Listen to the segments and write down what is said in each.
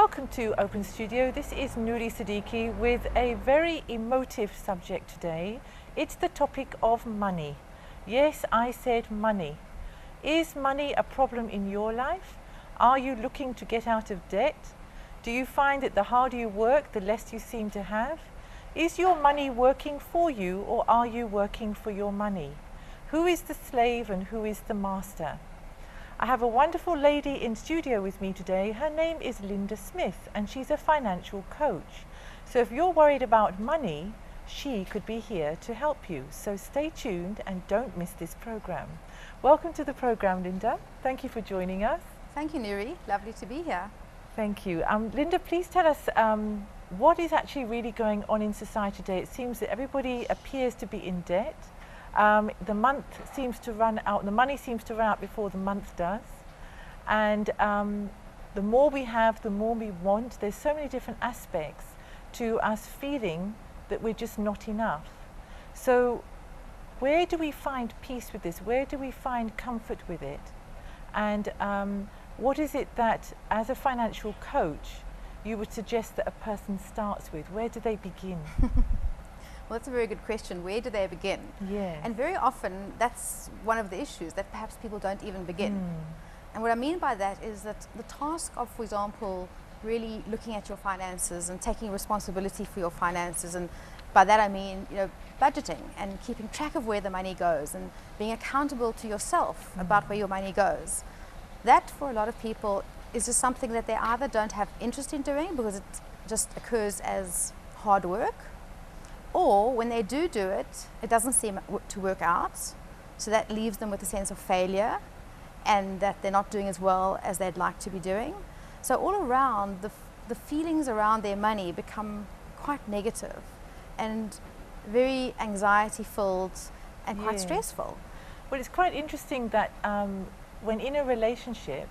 Welcome to Open Studio. This is Noorie Siddique with a very emotive subject today. It's the topic of money. Yes, I said money. Is money a problem in your life? Are you looking to get out of debt? Do you find that the harder you work, the less you seem to have? Is your money working for you, or are you working for your money? Who is the slave and who is the master? I have a wonderful lady in studio with me today. Her name is Linda Smith and she's a financial coach. So if you're worried about money, she could be here to help you. So stay tuned and don't miss this program. Welcome to the program, Linda. Thank you for joining us. Thank you, Noorie. Lovely to be here. Thank you. Linda, please tell us what is actually really going on in society today. It seems that everybody appears to be in debt. The month seems to run out, the money seems to run out before the month does. And the more we have, the more we want. There's so many different aspects to us feeling that we're just not enough. So where do we find peace with this? Where do we find comfort with it? And what is it that, as a financial coach, you would suggest that a person starts with? Where do they begin? Well, that's a very good question. Where do they begin? Yes. And very often that's one of the issues, that perhaps people don't even begin. And what I mean by that is that the task of, for example, really looking at your finances and taking responsibility for your finances, and by that I mean, budgeting and keeping track of where the money goes and being accountable to yourself about where your money goes. That, for a lot of people, is just something that they either don't have interest in doing because it just occurs as hard work, or when they do it, it doesn't seem to work out. So that leaves them with a sense of failure and that they're not doing as well as they'd like to be doing. So all around, the feelings around their money become quite negative and very anxiety-filled and quite stressful. Well, it's quite interesting that when in a relationship,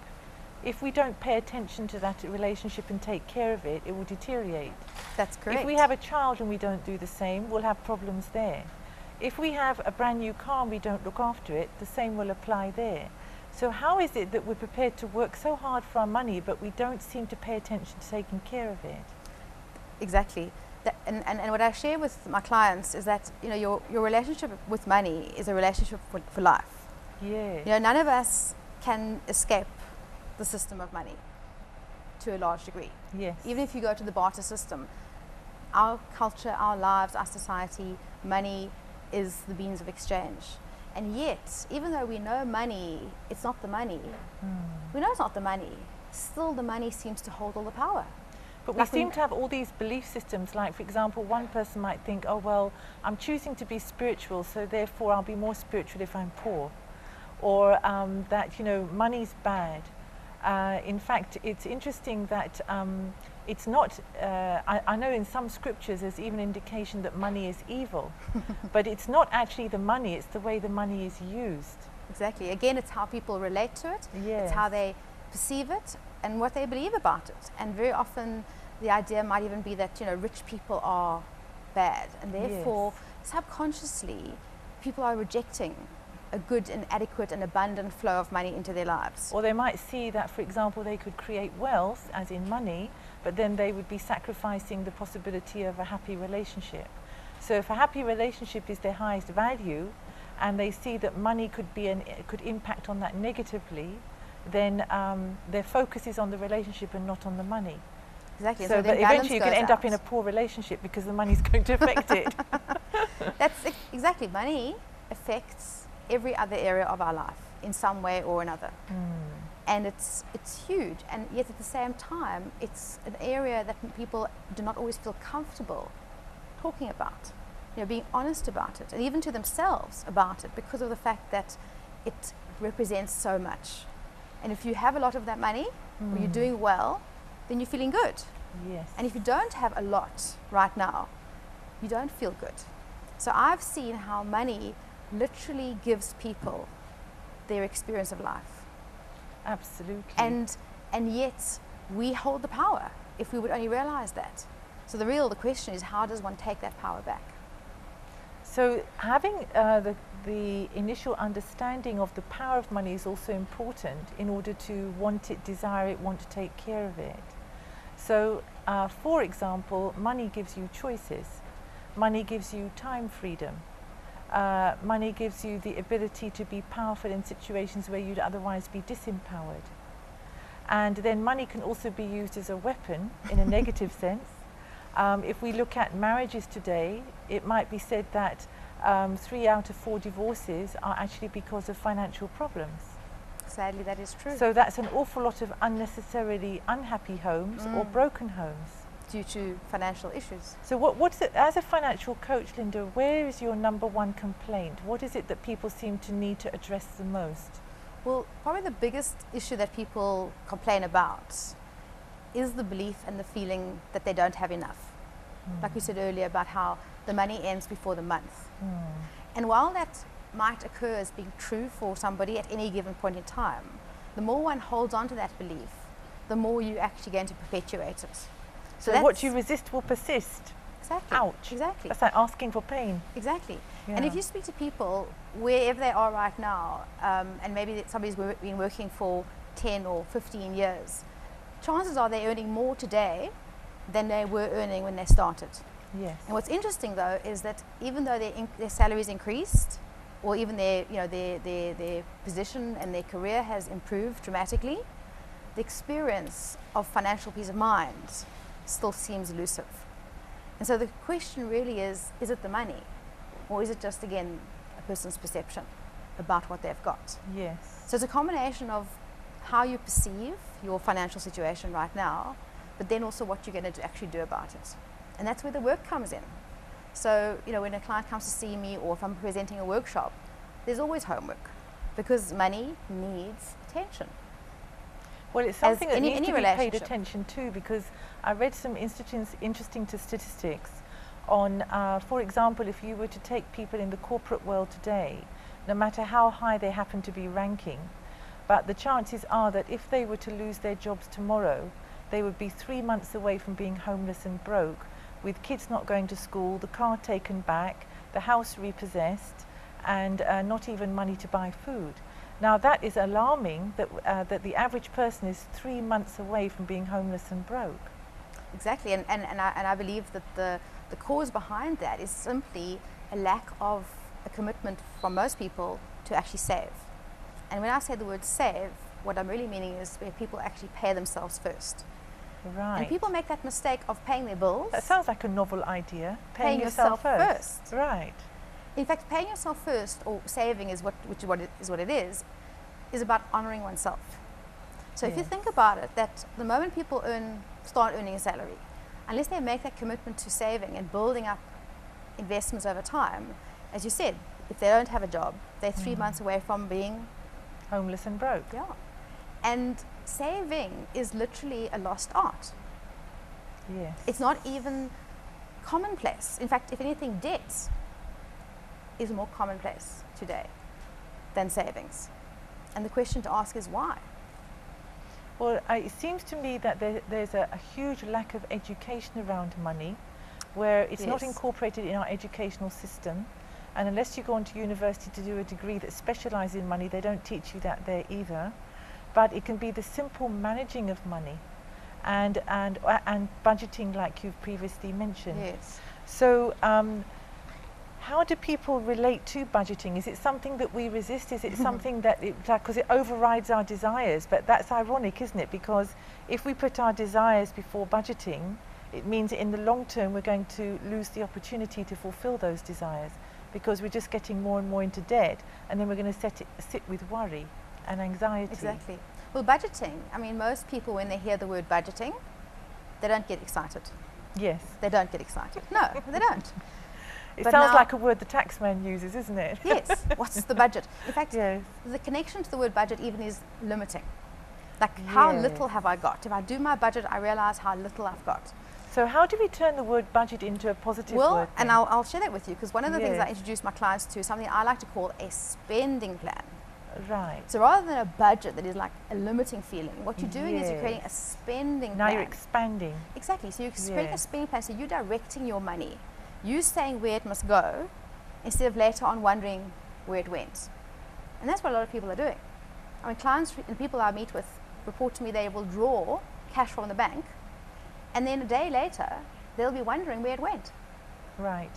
if we don't pay attention to that relationship and take care of it, it will deteriorate. That's correct. If we have a child and we don't do the same, we'll have problems there. If we have a brand new car and we don't look after it, the same will apply there. So how is it that we're prepared to work so hard for our money, but we don't seem to pay attention to taking care of it? Exactly. And what I share with my clients is that your relationship with money is a relationship for life. Yeah. None of us can escape the system of money to a large degree. Yes. Even if you go to the barter system, our culture, our lives, our society, money is the means of exchange. And yet, even though we know money, it's not the money, we know it's not the money, still the money seems to hold all the power. But we seem to have all these belief systems, like, for example, one person might think, oh, well, I'm choosing to be spiritual, so therefore I'll be more spiritual if I'm poor. Or that, money's bad. In fact, it's interesting that it's not, I know in some scriptures there's even indication that money is evil, but it's not actually the money, it's the way the money is used. Exactly. Again, it's how people relate to it, yes. It's how they perceive it and what they believe about it. And very often the idea might even be that, rich people are bad, and therefore subconsciously people are rejecting a good and adequate and abundant flow of money into their lives. Or they might see that, for example, they could create wealth, as in money, but then they would be sacrificing the possibility of a happy relationship. So if a happy relationship is their highest value, and they see that money could impact on that negatively, then their focus is on the relationship and not on the money. Exactly. So that eventually you can end up in a poor relationship because the money's going to affect it. That's exactly. Money affects every other area of our life in some way or another. And it's huge, and yet at the same time it's an area that people do not always feel comfortable talking about, being honest about it, and even to themselves about it, because of the fact that it represents so much. And if you have a lot of that money, or you're doing well, then you're feeling good. Yes. And if you don't have a lot right now, you don't feel good. So I've seen how money literally gives people their experience of life. Absolutely. And yet we hold the power, if we would only realize that. So the question is, how does one take that power back? So having the initial understanding of the power of money is also important in order to want it, desire it, want to take care of it. So, for example, money gives you choices. Money gives you time freedom. Money gives you the ability to be powerful in situations where you'd otherwise be disempowered. And then money can also be used as a weapon in a negative sense. If we look at marriages today, it might be said that 3 out of 4 divorces are actually because of financial problems. Sadly, that is true. So that's an awful lot of unnecessarily unhappy homes or broken homes. Due to financial issues. So what's it, as a financial coach, Linda, where is your number one complaint? What is it that people seem to need to address the most? Well, probably the biggest issue that people complain about is the belief and the feeling that they don't have enough. Like we said earlier about how the money ends before the month. And while that might occur as being true for somebody at any given point in time, the more one holds on to that belief, the more you're actually going to perpetuate it. So what you resist will persist. Exactly. Ouch. Exactly. That's like asking for pain. Exactly. Yeah. And if you speak to people wherever they are right now, and maybe somebody's been working for 10 or 15 years, chances are they're earning more today than they were earning when they started. Yes. And what's interesting though is that even though their salaries increased, or even their position and their career has improved dramatically, the experience of financial peace of mind still seems elusive. And so the question really is it the money? Or is it just, again, a person's perception about what they've got? Yes. So it's a combination of how you perceive your financial situation right now, but then also what you're going to actually do about it. And that's where the work comes in. So, when a client comes to see me, or if I'm presenting a workshop, there's always homework, because money needs attention. Well, it's something that needs to be paid relationship. attention to, because I read some interesting statistics on, for example, if you were to take people in the corporate world today, no matter how high they happen to be ranking, but the chances are that if they were to lose their jobs tomorrow, they would be 3 months away from being homeless and broke, with kids not going to school, the car taken back, the house repossessed, and not even money to buy food. Now that is alarming, that the average person is 3 months away from being homeless and broke. Exactly, and I believe that the cause behind that is simply a lack of a commitment from most people to actually save. And when I say the word save, what I'm really meaning is where people actually pay themselves first. Right. And people make that mistake of paying their bills. That sounds like a novel idea. Paying yourself first. Right. In fact, paying yourself first, or saving is what it is about honoring oneself. So if you think about it, that the moment people start earning a salary, unless they make that commitment to saving and building up investments over time, as you said, if they don't have a job, they're 3 months away from being homeless and broke. Yeah. And saving is literally a lost art. Yes. It's not even commonplace. In fact, if anything, debt is more commonplace today than savings. And the question to ask is why? Well, it seems to me that there's a huge lack of education around money, where it's not incorporated in our educational system. And unless you go on to university to do a degree that specialises in money, they don't teach you that there either. But it can be the simple managing of money and budgeting, like you've previously mentioned. Yes. So how do people relate to budgeting? Is it something that we resist? Is it something that, because it overrides our desires? But that's ironic, isn't it? Because if we put our desires before budgeting, it means in the long term we're going to lose the opportunity to fulfill those desires, because we're just getting more and more into debt, and then we're going to sit with worry and anxiety. Exactly. Well, budgeting, I mean, most people, when they hear the word budgeting, they don't get excited. Yes. They don't get excited. No, they don't. It But sounds now- like a word the taxman uses, isn't it? Yes. What's the budget? In fact, Yes. the connection to the word budget even is limiting. Like, how Yes. little have I got? If I do my budget, I realize how little I've got. So how do we turn the word budget into a positive word? And then? I'll share that with you, because one of the things I Yes. introduce my clients to is something I like to call a spending plan. Right. So rather than a budget that is like a limiting feeling, what you're doing is you're creating a Yes. spending Now plan. you're expanding. Exactly. So you're creating a Yes. spending plan. So you're directing your money. You're saying where it must go, instead of later on wondering where it went. And that's what a lot of people are doing. I mean, clients and people I meet with report to me they will draw cash from the bank, And then a day later, they'll be wondering where it went. Right.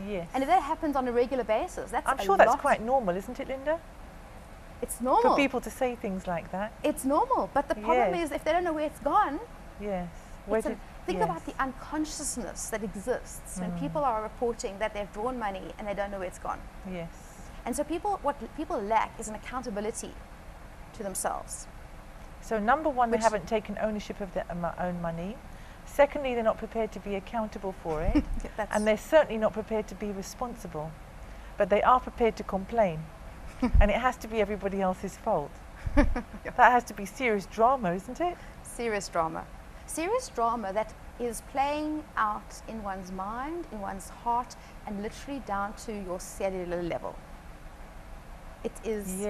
Yes. And if that happens on a regular basis, that's I'm sure that's quite normal, isn't it, Linda? It's normal. For people to say things like that. It's normal. But the problem is if they don't know where it's gone. Yes. Think about the unconsciousness that exists when people are reporting that they've drawn money and they don't know where it's gone. Yes. And so what people lack is an accountability to themselves. So number one, they haven't taken ownership of their own money. Secondly, they're not prepared to be accountable for it. And they're certainly not prepared to be responsible. But they are prepared to complain. And it has to be everybody else's fault. That has to be serious drama, isn't it? Serious drama. Serious drama that is playing out in one's mind, in one's heart, and literally down to your cellular level. It is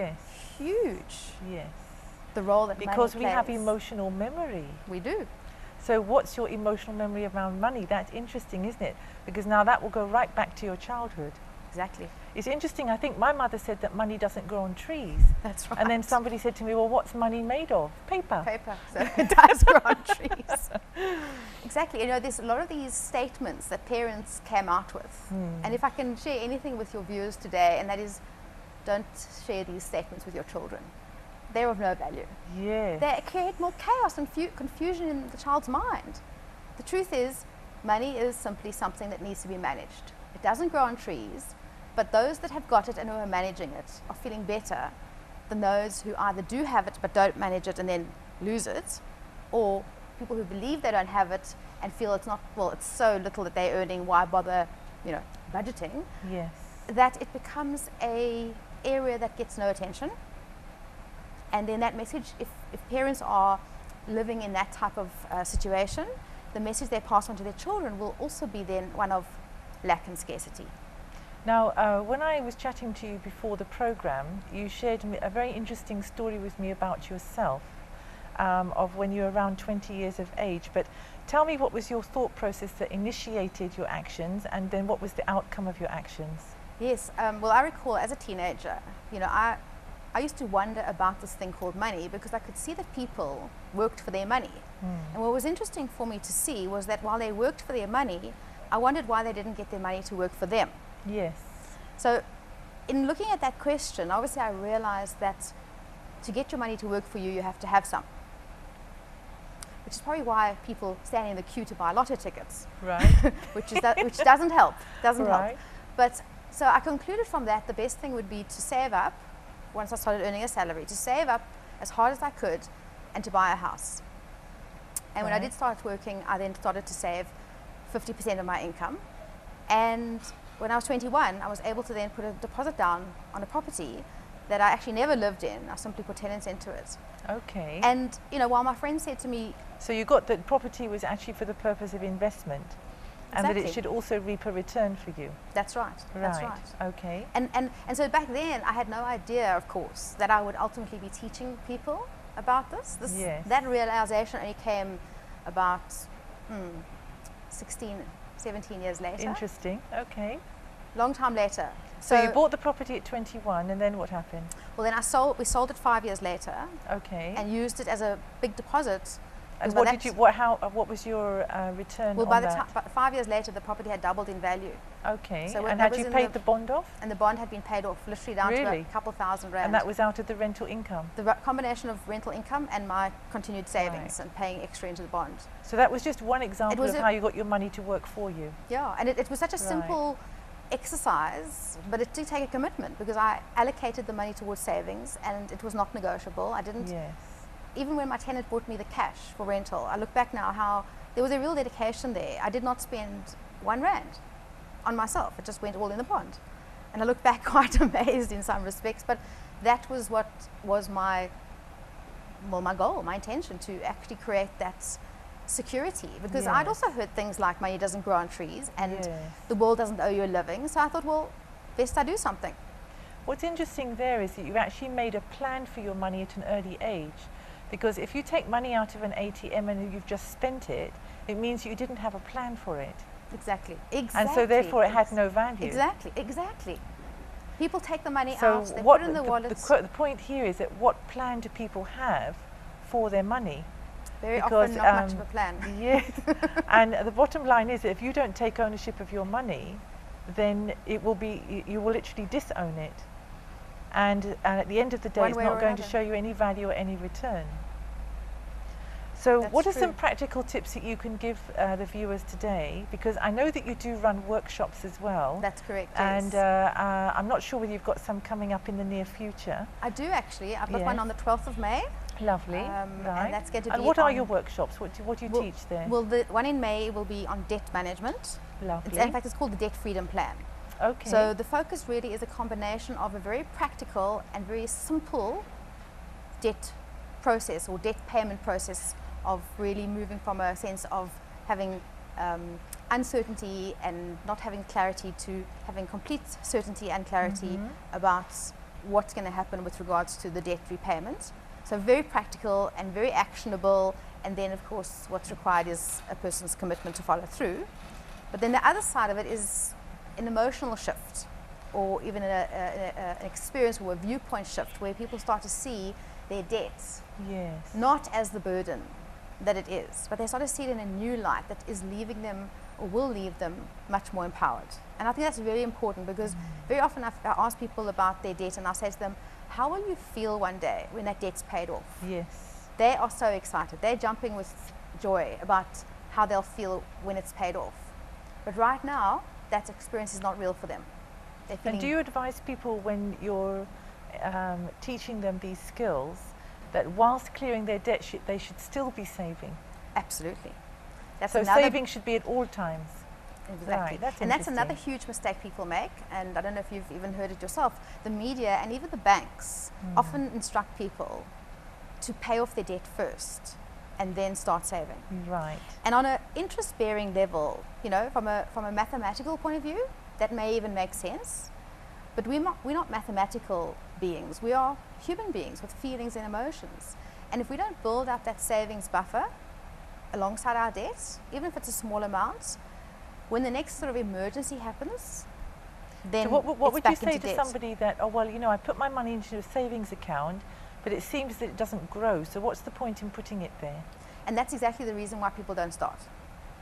huge. Yes. The role that because money we have plays. emotional memory. We do. So what's your emotional memory around money? That's interesting, isn't it? Because now that will go right back to your childhood. Exactly. It's interesting. I think my mother said that money doesn't grow on trees. That's right. And then somebody said to me, well, what's money made of? Paper. Paper. So it does grow on trees. Exactly. You know, there's a lot of these statements that parents came out with. And if I can share anything with your viewers today, and that is, don't share these statements with your children. They're of no value. Yes. They create more chaos and confusion in the child's mind. The truth is, money is simply something that needs to be managed. It doesn't grow on trees, but those that have got it and who are managing it are feeling better than those who either do have it but don't manage it and then lose it, or people who believe they don't have it and feel it's not, well, it's so little that they're earning, why bother, you know, budgeting? Yes. That it becomes a area that gets no attention. And then that message, if parents are living in that type of situation, the message they pass on to their children will also be then one of lack and scarcity. Now, when I was chatting to you before the program, you shared a very interesting story with me about yourself, of when you were around 20 years of age. But tell me, what was your thought process that initiated your actions, and then what was the outcome of your actions? Yes, well, I recall as a teenager, you know, I used to wonder about this thing called money because I could see that people worked for their money. And what was interesting for me to see was that while they worked for their money, I wondered why they didn't get their money to work for them. Yes. So in looking at that question, obviously I realized that to get your money to work for you, you have to have some. Which is probably why people stand in the queue to buy lotto tickets. Right. which doesn't help. Doesn't right. help. But so I concluded from that the best thing would be to save up, once I started earning a salary, to save up as hard as I could and to buy a house. And when I did start working, I then started to save 50% of my income. And when I was 21, I was able to then put a deposit down on a property that I actually never lived in. I simply put tenants into it. Okay. And, you know, while my friend said to me... So you got that property was actually for the purpose of investment. And that it should also reap a return for you. That's right. That's right. Okay. And so back then, I had no idea, of course, that I would ultimately be teaching people about this. Yes. That realization only came about 16, 17 years later. Interesting. Okay. Long time later. So you bought the property at 21, and then what happened? Well, then we sold it 5 years later. Okay. And used it as a big deposit. And what was your return well, on by that? the 5 years later, the property had doubled in value. Okay. So and had you paid the bond off? And the bond had been paid off, literally down to a couple thousand rand. And that was out of the rental income? The combination of rental income and my continued savings and paying extra into the bond. So that was just one example of how you got your money to work for you? Yeah, and it was such a simple exercise, but it did take a commitment because I allocated the money towards savings and it was not negotiable. I didn't... Yes. Even when my tenant brought me the cash for rental, I look back now how there was a real dedication there. I did not spend 1 rand on myself. It just went all in the bond. And I look back quite amazed in some respects, but that was what was my goal, my intention, to actually create that security. Because I'd also heard things like money doesn't grow on trees and the world doesn't owe you a living. So I thought, well, best I do something. What's interesting there is that you actually made a plan for your money at an early age. Because if you take money out of an ATM and you've just spent it, it means you didn't have a plan for it. Exactly. And so therefore it had no value. Exactly. People take the money out, they put it in the wallets. The point here is that what plan do people have for their money? Very because, often not much of a plan. Yes, and the bottom line is that if you don't take ownership of your money, then it will be, you will literally disown it. And at the end of the day, One it's way not or going to another. show you any value or any return. So That's what are true. some practical tips that you can give the viewers today? Because I know that you do run workshops as well. That's correct, And yes. I'm not sure whether you've got some coming up in the near future. I do actually. I've got one Yes. on the 12th of May. Lovely, And right. that's going to And be what are on- your workshops? What do you Well- teach there? Well, the one in May will be on debt management. Lovely. In fact, it's called the Debt Freedom Plan. Okay. So the focus really is a combination of a very practical and very simple debt process or debt payment process of really moving from a sense of having uncertainty and not having clarity to having complete certainty and clarity about what's going to happen with regards to the debt repayment. So very practical and very actionable, and then of course what's required is a person's commitment to follow through. But then the other side of it is an emotional shift, or even an experience or a viewpoint shift where people start to see their debts Yes. not as the burden that it is, but they start to see it in a new light that is leaving them or will leave them much more empowered. And I think that's very important because very often I ask people about their debt and I say to them, how will you feel one day when that debt's paid off? Yes. They are so excited. They're jumping with joy about how they'll feel when it's paid off. But right now, that experience is not real for them. They're And feeling do you advise people when you're teaching them these skills that whilst clearing their debt, they should still be saving? Absolutely. That's So another saving should be at all times. Exactly. Right, that's and that's another interesting. huge mistake people make, and I don't know if you've even heard it yourself. The media and even the banks often instruct people to pay off their debt first and then start saving. Right. And on an interest-bearing level, you know, from a mathematical point of view, that may even make sense. But we're not mathematical beings. We are human beings with feelings and emotions. And if we don't build up that savings buffer alongside our debt, even if it's a small amount, when the next sort of emergency happens, then So what it's would you back say into to debt. somebody that, oh, well, you know, I put my money into a savings account, but it seems that it doesn't grow. So what's the point in putting it there? And that's exactly the reason why people don't start.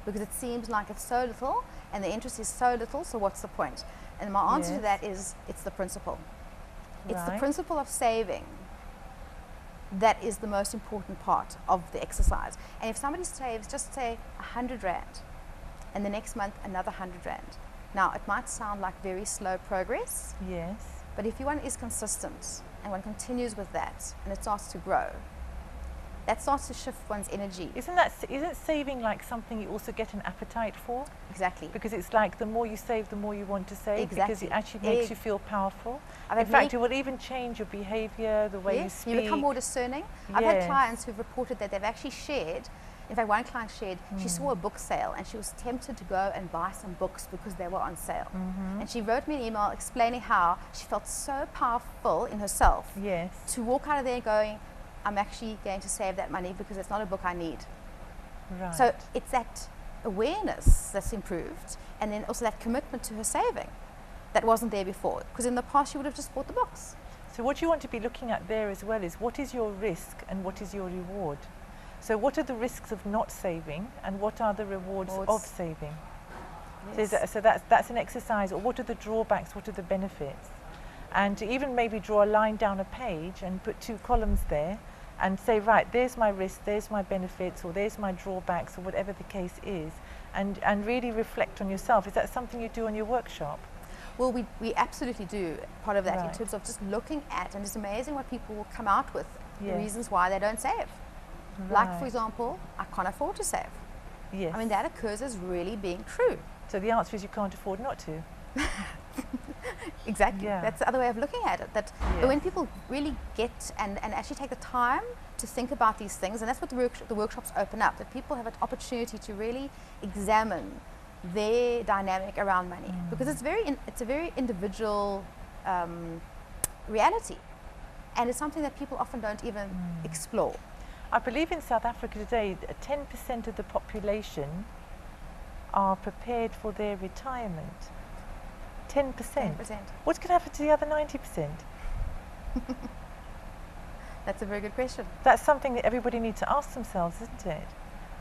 Because it seems like it's so little and the interest is so little, so what's the point? And my answer to Yes. that is it's the principle. It's the Right. principle of saving that is the most important part of the exercise. And if somebody saves, just say 100 Rand, and the next month another 100 Rand. Now, it might sound like very slow progress, Yes. but if one is consistent and one continues with that and it starts to grow, that starts to shift one's energy. Isn't saving like something you also get an appetite for? Exactly. Because it's like the more you save, the more you want to save, because it Exactly. actually makes you feel powerful. I've In had fact, many- it will even change your behavior, the way you Yes, speak. you become more discerning. I've had Yes. clients who've reported that they've actually shared. In fact, one client shared she saw a book sale and she was tempted to go and buy some books because they were on sale. And she wrote me an email explaining how she felt so powerful in herself Yes. to walk out of there going, I'm actually going to save that money because it's not a book I need. Right. So it's that awareness that's improved, and then also that commitment to her saving that wasn't there before. Because in the past, she would have just bought the books. So what you want to be looking at there as well is what is your risk and what is your reward. So what are the risks of not saving and what are the rewards of saving? Yes. So that's an exercise. Or what are the drawbacks? What are the benefits? And to even maybe draw a line down a page and put 2 columns there and say, right, there's my risk, there's my benefits, or there's my drawbacks, or whatever the case is, and really reflect on yourself. Is that something you do on your workshop? Well, we absolutely do part of that in Right. terms of just looking at, and it's amazing what people will come out with, the Yes. reasons why they don't save. Like, for Right. example, I can't afford to save. Yes. I mean, that occurs as really being true. So the answer is you can't afford not to. Exactly. Yeah. That's the other way of looking at it. That when people really get and actually take the time to think about these things, and that's what the workshops open up, that people have an opportunity to really examine their dynamic around money, because it's a very individual reality, and it's something that people often don't even explore. I believe in South Africa today, 10% of the population are prepared for their retirement. 10%. 10%. What's going to happen to the other 90%? That's a very good question. That's something that everybody needs to ask themselves, isn't it?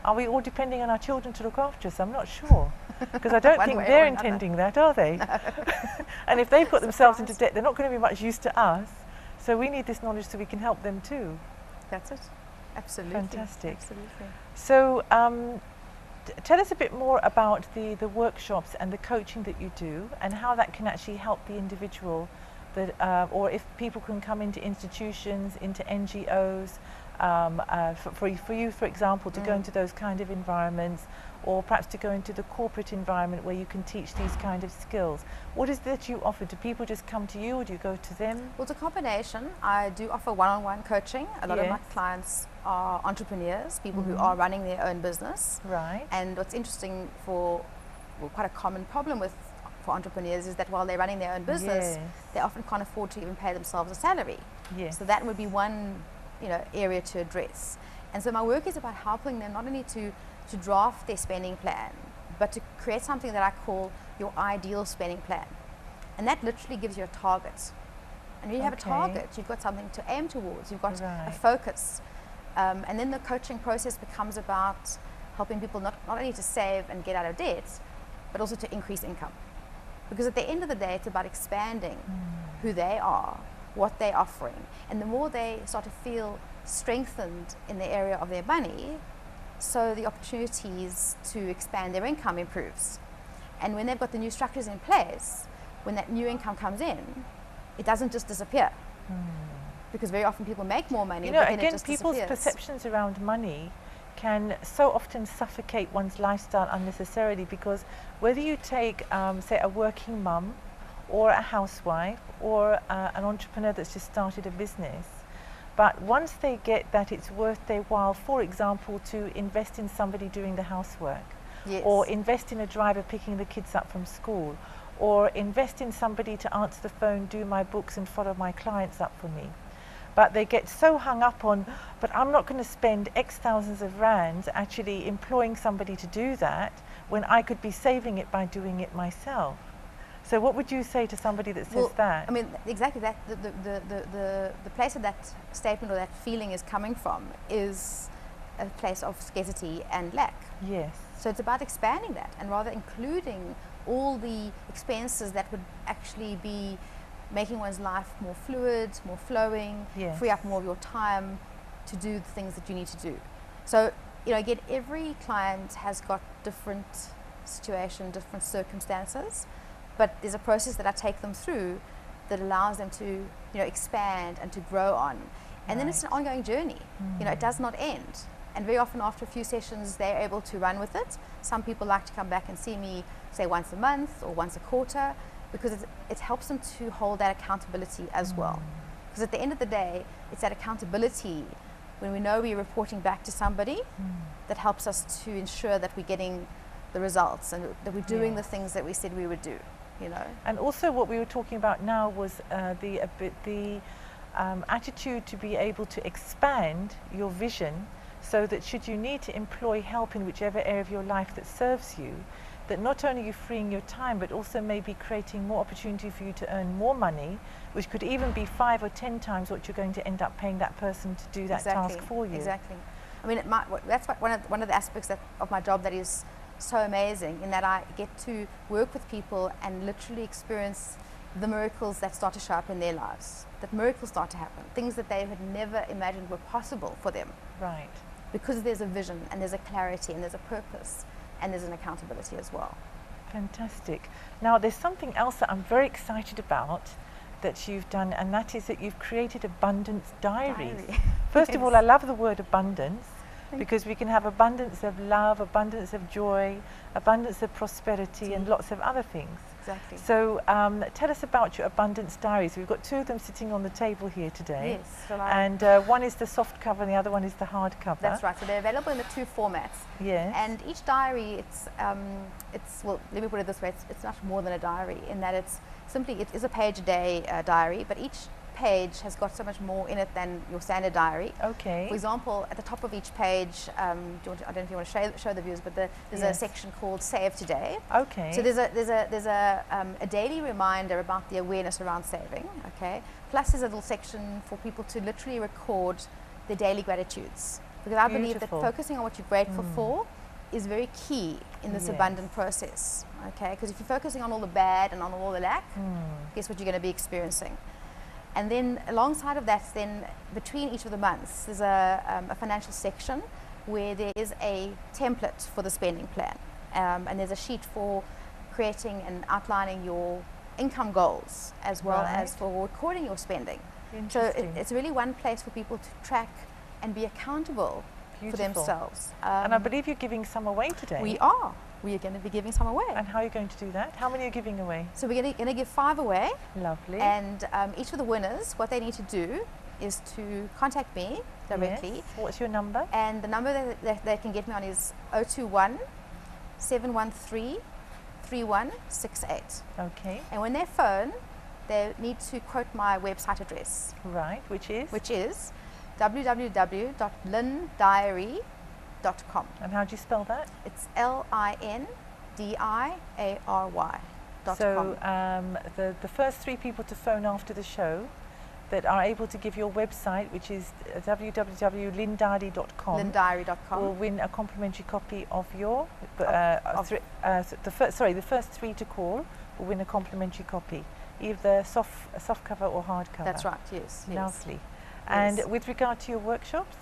Are we all depending on our children to look after us? I'm not sure, because I don't think they're intending that, are they? No. And if they've got themselves into debt, they're not going to be much use to us. So we need this knowledge so we can help them too. That's it. Absolutely. Fantastic. Absolutely. So tell us a bit more about the workshops and the coaching that you do, and how that can actually help the individual, that, or if people can come into institutions, into NGOs, for you, for example, to go into those kind of environments, or perhaps to go into the corporate environment where you can teach these kind of skills. What is it that you offer? Do people just come to you, or do you go to them? Well, it's a combination. I do offer one-on-one coaching. A lot of my clients are entrepreneurs, people who are running their own business. Right. And what's interesting quite a common problem for entrepreneurs is that while they're running their own business, they often can't afford to even pay themselves a salary. So that would be one area to address. And so my work is about helping them not only to draft their spending plan, but to create something that I call your ideal spending plan. And that literally gives you a target. And when you have a target, you've got something to aim towards, you've got a focus. And then the coaching process becomes about helping people not only to save and get out of debt, but also to increase income. Because at the end of the day, it's about expanding who they are, what they're offering. And the more they start to feel strengthened in the area of their money, so the opportunities to expand their income improves. And when they've got the new structures in place, when that new income comes in, it doesn't just disappear. Because very often people make more money, but then again, it just people's disappears. perceptions around money can so often suffocate one's lifestyle unnecessarily, because whether you take, say, a working mum, or a housewife, or an entrepreneur that's just started a business, but once they get that it's worth their while, for example, to invest in somebody doing the housework, or invest in a driver picking the kids up from school, or invest in somebody to answer the phone, do my books and follow my clients up for me. But they get so hung up on, but I'm not going to spend X thousands of rands actually employing somebody to do that when I could be saving it by doing it myself. So what would you say to somebody that says that? I mean, exactly that. The place that that statement or that feeling is coming from is a place of scarcity and lack. Yes. So it's about expanding that, and rather including all the expenses that would actually be making one's life more fluid, more flowing, free up more of your time to do the things that you need to do. So, again, every client has got different situation, different circumstances, but there's a process that I take them through that allows them to, expand and to grow on. And then it's an ongoing journey. It does not end. And very often after a few sessions, they're able to run with it. Some people like to come back and see me, say, once a month or once a quarter, because it helps them to hold that accountability as well. Because at the end of the day, it's that accountability when we know we're reporting back to somebody that helps us to ensure that we're getting the results and that we're doing the things that we said we would do. And also what we were talking about now was the attitude to be able to expand your vision, so that should you need to employ help in whichever area of your life that serves you, that not only are you freeing your time, but also maybe creating more opportunity for you to earn more money, which could even be 5 or 10 times what you're going to end up paying that person to do that task for you. Exactly. I mean, that's one of the aspects of my job that is so amazing, in that I get to work with people and literally experience the miracles that start to show up in their lives. That miracles start to happen, things that they had never imagined were possible for them. Right. Because there's a vision and there's a clarity and there's a purpose and there's an accountability as well. Fantastic. Now there's something else that I'm very excited about that you've done, and that is that you've created Abundance Diaries. First of all, I love the word abundance, because we can have abundance of love, abundance of joy, abundance of prosperity, and lots of other things. Exactly. So tell us about your Abundance Diaries. We've got 2 of them sitting on the table here today. Yes. And one is the soft cover and the other one is the hard cover. That's right. So they're available in the 2 formats. Yes. And each diary, well, let me put it this way, it's much more than a diary, in that it is a page a day diary, but each page has got so much more in it than your standard diary. Okay. For example, at the top of each page, I don't know if you want to show the viewers, but there's a section called Save Today. Okay. So there's a daily reminder about the awareness around saving. Okay. Plus there's a little section for people to literally record their daily gratitudes, because I believe that focusing on what you're grateful for is very key in this abundant process. Okay. Because if you're focusing on all the bad and on all the lack, guess what you're going to be experiencing. And then alongside of that, then between each of the months, there's a financial section where there is a template for the spending plan. And there's a sheet for creating and outlining your income goals, as well as for recording your spending. So it's really one place for people to track and be accountable for themselves. And I believe you're giving some away today. We are. We are going to be giving some away. And how are you going to do that? How many are you giving away? So we're going to give 5 away. Lovely. And each of the winners, what they need to do is to contact me directly. Yes. What's your number? And the number that they can get me on is 021 713 3168. Okay. And when they phone, they need to quote my website address. Right, which is? Which is www.lindiary.com. And how do you spell that? It's LINDIARY.com. So the first 3 people to phone after the show that are able to give your website, which is www.lindiary.com, will win a complimentary copy of your. The first 3 to call will win a complimentary copy, either soft cover or hard cover. That's right. Yes. Lovely. And with regard to your workshops?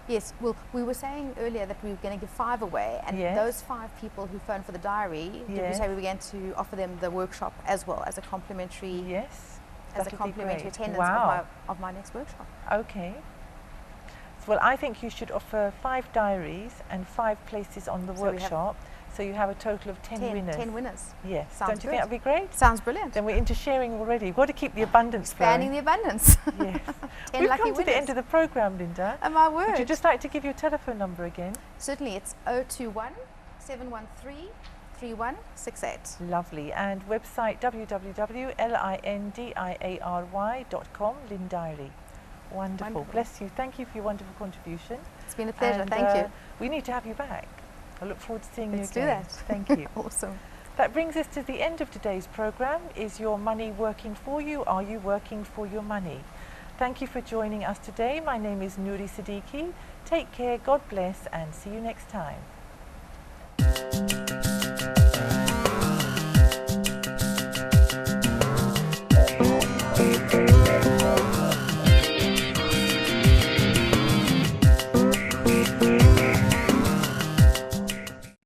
Yes, well, we were saying earlier that we were going to give 5 away, and those 5 people who phoned for the diary, did we say we began to offer them the workshop as well as a complimentary, attendance of my next workshop. Okay. Well, I think you should offer 5 diaries and 5 places on the workshop. So you have a total of 10 winners. 10 winners. Yes. Sounds Don't you think that would be great? Sounds brilliant. Then we're into sharing already. We've got to keep the abundance expanding the abundance. Yes. 10 We've lucky come to winners. the end of the programme, Linda. Oh, my word. Would you just like to give your telephone number again? Certainly. It's 021 713 3168. Lovely. And website www.lindiary.com, Lindiary. Wonderful. Bless you. Thank you for your wonderful contribution. It's been a pleasure. Thank you. We need to have you back. I look forward to seeing you again. Let's do that. Thank you. Awesome. That brings us to the end of today's programme. Is your money working for you? Are you working for your money? Thank you for joining us today. My name is Noorie Siddique. Take care, God bless, and see you next time.